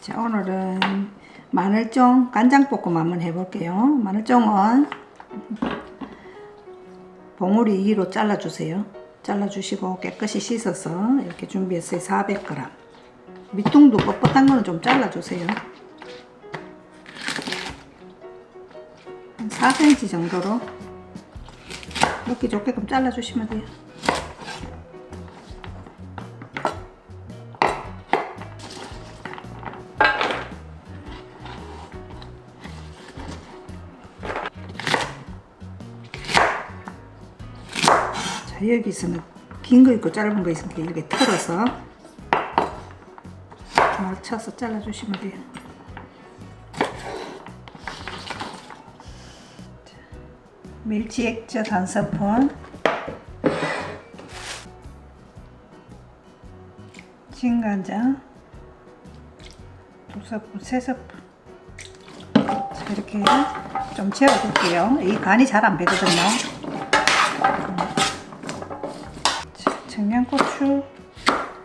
자, 오늘은 마늘쫑 간장볶음 한번 해볼게요. 마늘쫑은 봉우리 2로 잘라주세요. 잘라주시고 깨끗이 씻어서 이렇게 준비했어요. 400g. 밑둥도 뻣뻣한 거는 좀 잘라주세요. 한 4cm 정도로 먹기 좋게끔 잘라주시면 돼요. 자, 여기서는 긴 거 있고 짧은 거 있으니까 이렇게 털어서 맞춰서 잘라주시면 돼요. 멸치 액젓 1스푼, 진간장 2스푼, 3스푼. 자, 이렇게 좀 재워둘게요. 이 간이 잘 안 배거든요. 청양고추,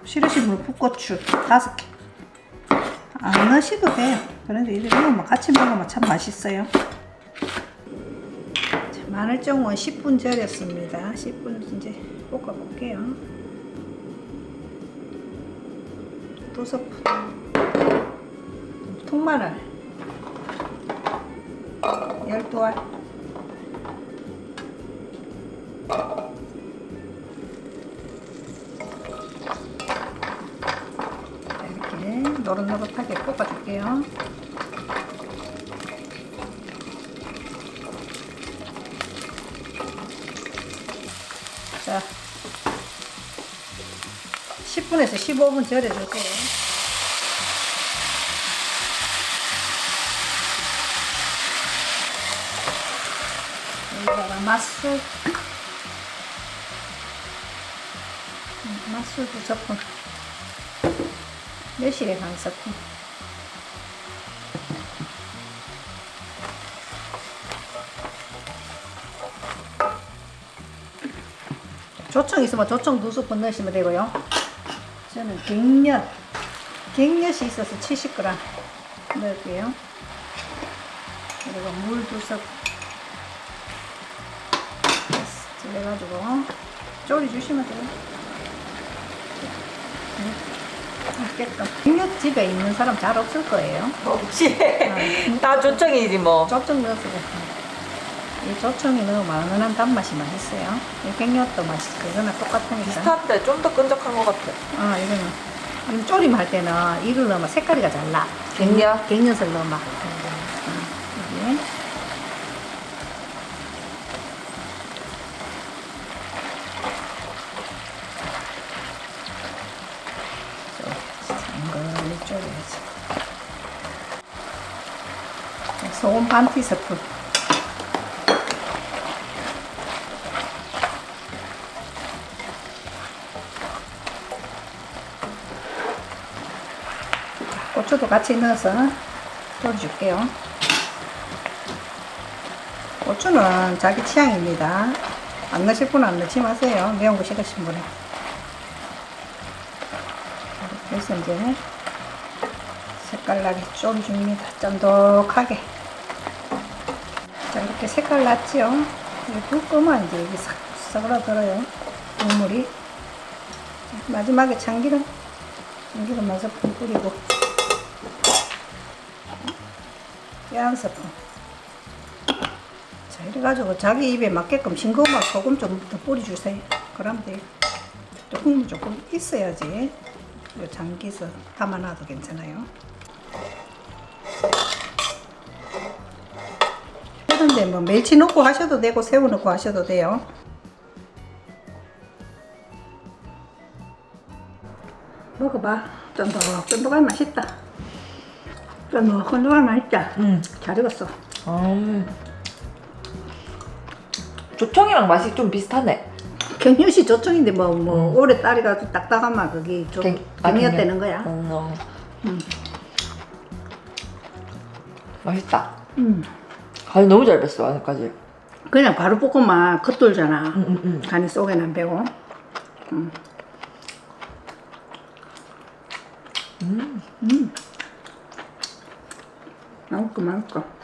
시르신 물 풋고추 5개. 안 넣으셔도 돼요. 그런데 이거 같이 먹으면 참 맛있어요. 자, 마늘쫑은 10분 절였습니다. 10분 이제 볶아볼게요. 2스푼. 통마늘 12알. 노릇노릇하게 볶아줄게요. 자, 10분에서 15분 절여주세요. 여기다가 맛술 2스푼. 매실액 1스푼. 조청 있으면 조청 2스푼 넣으시면 되고요. 저는 갱엿이 있어서 70g 넣을게요. 그리고 물 2스푼. 그래가지고 졸여주시면 돼요. 맛있겠다. 갱엿 집에 있는 사람 잘 없을 거예요. 없지. 다 조청이지 뭐. 조청 넣었어요. 이 조청이 넣으면 은은한 단맛이 맛있어요. 이 갱엿도 맛있고 이거는 똑같으니까. 비슷한데 좀 더 끈적한 것 같아. 아, 이거는 조림 할 때는 이걸 넣으면 색깔이 잘 나. 갱엿? 갱엿을 넣으면. 여기. 이걸 졸여야지. 소금 반 티스푼. 고추도 같이 넣어서 졸여줄게요. 고추는 자기 취향입니다. 안 넣으실 분은 안 넣지 마세요. 매운 거 싫으신 분은. 그래서 이제 색깔 나게 졸여줍니다. 쫀득하게. 자, 이렇게 색깔 났죠? 이게 불 끄면 이제 여기 싹 썩어들어요. 국물이. 마지막에 참기름 1스푼 뿌리고. 깨 1스푼. 자, 이래가지고 자기 입에 맞게끔 싱거운 소금 좀 더 뿌려주세요. 그러면 돼요. 또 국물 조금 있어야지. 요 장기서 담아놔도 괜찮아요. 그런데 뭐 멸치 넣고 하셔도 되고 새우 넣고 하셔도 돼요. 먹어봐. 쫀득쫀득한 맛있다. 쫀득쫀득한 맛있다. 잘 익었어. 조청이랑 맛이 좀 비슷하네. 갱년시 조청인데 오래 따리가지고 딱딱하면 그게 좀 갱년 되는 거야. 맛있다. 간이 너무 잘 뱄어, 안까지. 그냥 바로 볶으면 겉돌잖아. 간이 속에는 안 배고. 맛있고 맛있고.